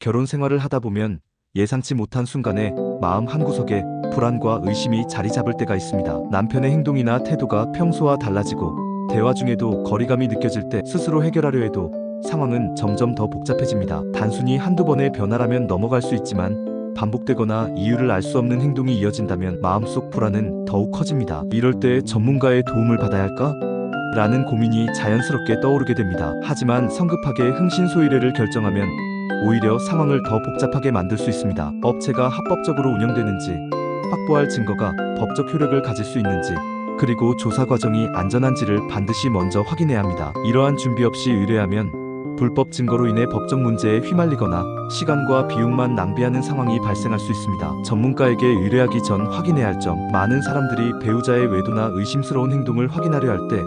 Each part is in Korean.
결혼 생활을 하다 보면 예상치 못한 순간에 마음 한구석에 불안과 의심이 자리 잡을 때가 있습니다. 남편의 행동이나 태도가 평소와 달라지고 대화 중에도 거리감이 느껴질 때 스스로 해결하려 해도 상황은 점점 더 복잡해집니다. 단순히 한두 번의 변화라면 넘어갈 수 있지만 반복되거나 이유를 알 수 없는 행동이 이어진다면 마음속 불안은 더욱 커집니다. 이럴 때 전문가의 도움을 받아야 할까? 라는 고민이 자연스럽게 떠오르게 됩니다. 하지만 성급하게 흥신소일회를 결정하면 오히려 상황을 더 복잡하게 만들 수 있습니다. 업체가 합법적으로 운영되는지, 확보할 증거가 법적 효력을 가질 수 있는지, 그리고 조사 과정이 안전한지를 반드시 먼저 확인해야 합니다. 이러한 준비 없이 의뢰하면 불법 증거로 인해 법적 문제에 휘말리거나 시간과 비용만 낭비하는 상황이 발생할 수 있습니다. 전문가에게 의뢰하기 전 확인해야 할 점. 많은 사람들이 배우자의 외도나 의심스러운 행동을 확인하려 할 때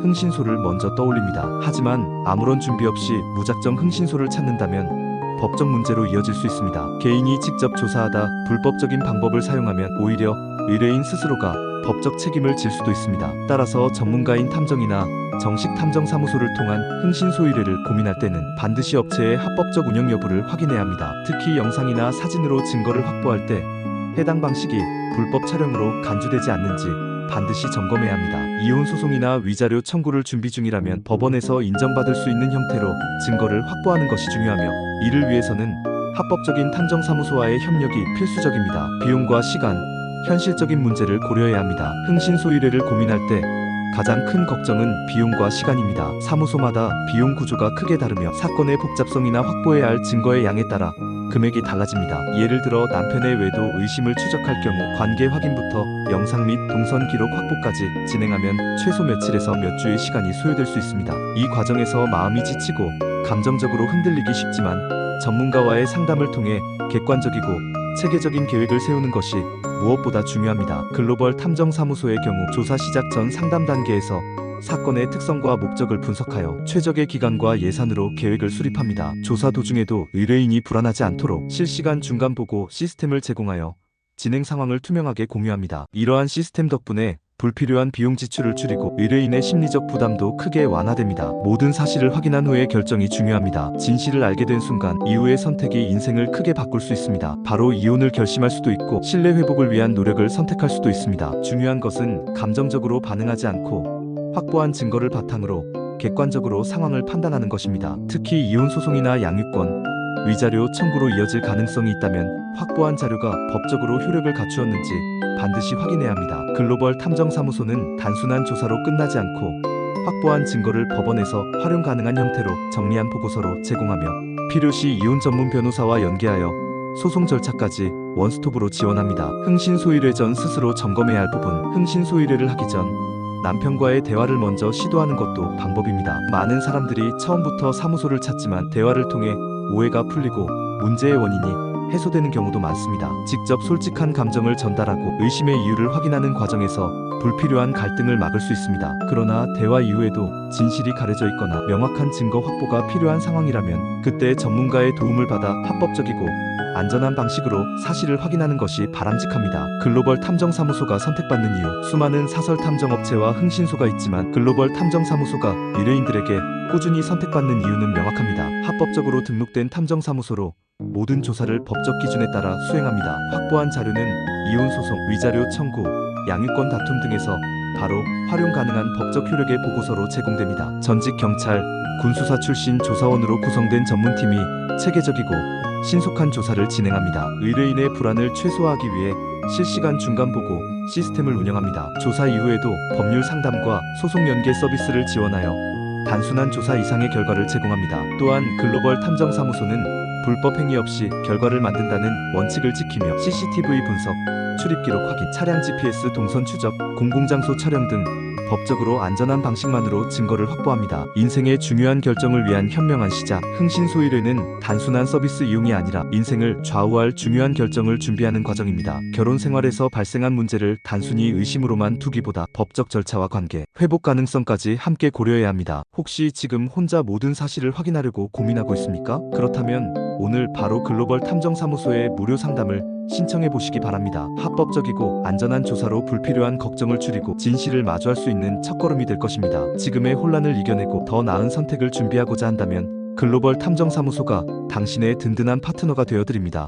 흥신소를 먼저 떠올립니다. 하지만 아무런 준비 없이 무작정 흥신소를 찾는다면 법적 문제로 이어질 수 있습니다. 개인이 직접 조사하다 불법적인 방법을 사용하면 오히려 의뢰인 스스로가 법적 책임을 질 수도 있습니다. 따라서 전문가인 탐정이나 정식 탐정사무소를 통한 흥신소 의뢰를 고민할 때는 반드시 업체의 합법적 운영 여부를 확인해야 합니다. 특히 영상이나 사진으로 증거를 확보할 때 해당 방식이 불법 촬영으로 간주되지 않는지 반드시 점검해야 합니다. 이혼 소송이나 위자료 청구를 준비 중이라면 법원에서 인정받을 수 있는 형태로 증거를 확보하는 것이 중요하며, 이를 위해서는 합법적인 탐정사무소와의 협력이 필수적입니다. 비용과 시간, 현실적인 문제를 고려해야 합니다. 흥신소 의뢰를 고민할 때 가장 큰 걱정은 비용과 시간입니다. 사무소마다 비용 구조가 크게 다르며 사건의 복잡성이나 확보해야 할 증거의 양에 따라 금액이 달라집니다. 예를 들어 남편의 외도 의심을 추적할 경우 관계 확인부터 영상 및 동선 기록 확보까지 진행하면 최소 며칠에서 몇 주의 시간이 소요될 수 있습니다. 이 과정에서 마음이 지치고 감정적으로 흔들리기 쉽지만 전문가와의 상담을 통해 객관적이고 체계적인 계획을 세우는 것이 무엇보다 중요합니다. 글로벌 탐정사무소의 경우 조사 시작 전 상담 단계에서 사건의 특성과 목적을 분석하여 최적의 기간과 예산으로 계획을 수립합니다. 조사 도중에도 의뢰인이 불안하지 않도록 실시간 중간보고 시스템을 제공하여 진행 상황을 투명하게 공유합니다. 이러한 시스템 덕분에 불필요한 비용 지출을 줄이고 의뢰인의 심리적 부담도 크게 완화됩니다. 모든 사실을 확인한 후의 결정이 중요합니다. 진실을 알게 된 순간 이후의 선택이 인생을 크게 바꿀 수 있습니다. 바로 이혼을 결심할 수도 있고 신뢰 회복을 위한 노력을 선택할 수도 있습니다. 중요한 것은 감정적으로 반응하지 않고 확보한 증거를 바탕으로 객관적으로 상황을 판단하는 것입니다. 특히 이혼 소송이나 양육권, 위자료 청구로 이어질 가능성이 있다면 확보한 자료가 법적으로 효력을 갖추었는지 반드시 확인해야 합니다. 글로벌 탐정사무소는 단순한 조사로 끝나지 않고 확보한 증거를 법원에서 활용 가능한 형태로 정리한 보고서로 제공하며 필요시 이혼 전문 변호사와 연계하여 소송 절차까지 원스톱으로 지원합니다. 흥신소 의뢰 전 스스로 점검해야 할 부분. 흥신소 의뢰를 하기 전 남편과의 대화를 먼저 시도하는 것도 방법입니다. 많은 사람들이 처음부터 사무소를 찾지만 대화를 통해 오해가 풀리고 문제의 원인이 해소되는 경우도 많습니다. 직접 솔직한 감정을 전달하고 의심의 이유를 확인하는 과정에서 불필요한 갈등을 막을 수 있습니다. 그러나 대화 이후에도 진실이 가려져 있거나 명확한 증거 확보가 필요한 상황이라면 그때 전문가의 도움을 받아 합법적이고 안전한 방식으로 사실을 확인하는 것이 바람직합니다. 글로벌 탐정사무소가 선택받는 이유. 수많은 사설 탐정업체와 흥신소가 있지만 글로벌 탐정사무소가 의뢰인들에게 꾸준히 선택받는 이유는 명확합니다. 합법적으로 등록된 탐정사무소로 모든 조사를 법적 기준에 따라 수행합니다. 확보한 자료는 이혼소송, 위자료 청구, 양육권 다툼 등에서 바로 활용 가능한 법적 효력의 보고서로 제공됩니다. 전직 경찰, 군수사 출신 조사원으로 구성된 전문팀이 체계적이고 신속한 조사를 진행합니다. 의뢰인의 불안을 최소화하기 위해 실시간 중간보고 시스템을 운영합니다. 조사 이후에도 법률 상담과 소송 연계 서비스를 지원하여 단순한 조사 이상의 결과를 제공합니다. 또한 글로벌 탐정사무소는 불법 행위 없이 결과를 만든다는 원칙을 지키며 CCTV 분석, 출입기록 확인, 차량 GPS 동선 추적, 공공장소 촬영 등 법적으로 안전한 방식만으로 증거를 확보합니다. 인생의 중요한 결정을 위한 현명한 시작. 흥신소 의뢰는 단순한 서비스 이용이 아니라 인생을 좌우할 중요한 결정을 준비하는 과정입니다. 결혼 생활에서 발생한 문제를 단순히 의심으로만 두기보다 법적 절차와 관계, 회복 가능성까지 함께 고려해야 합니다. 혹시 지금 혼자 모든 사실을 확인하려고 고민하고 있습니까? 그렇다면 오늘 바로 글로벌 탐정사무소의 무료 상담을 신청해 보시기 바랍니다. 합법적이고 안전한 조사로 불필요한 걱정을 줄이고 진실을 마주할 수 있는 첫걸음이 될 것입니다. 지금의 혼란을 이겨내고 더 나은 선택을 준비하고자 한다면 글로벌 탐정사무소가 당신의 든든한 파트너가 되어드립니다.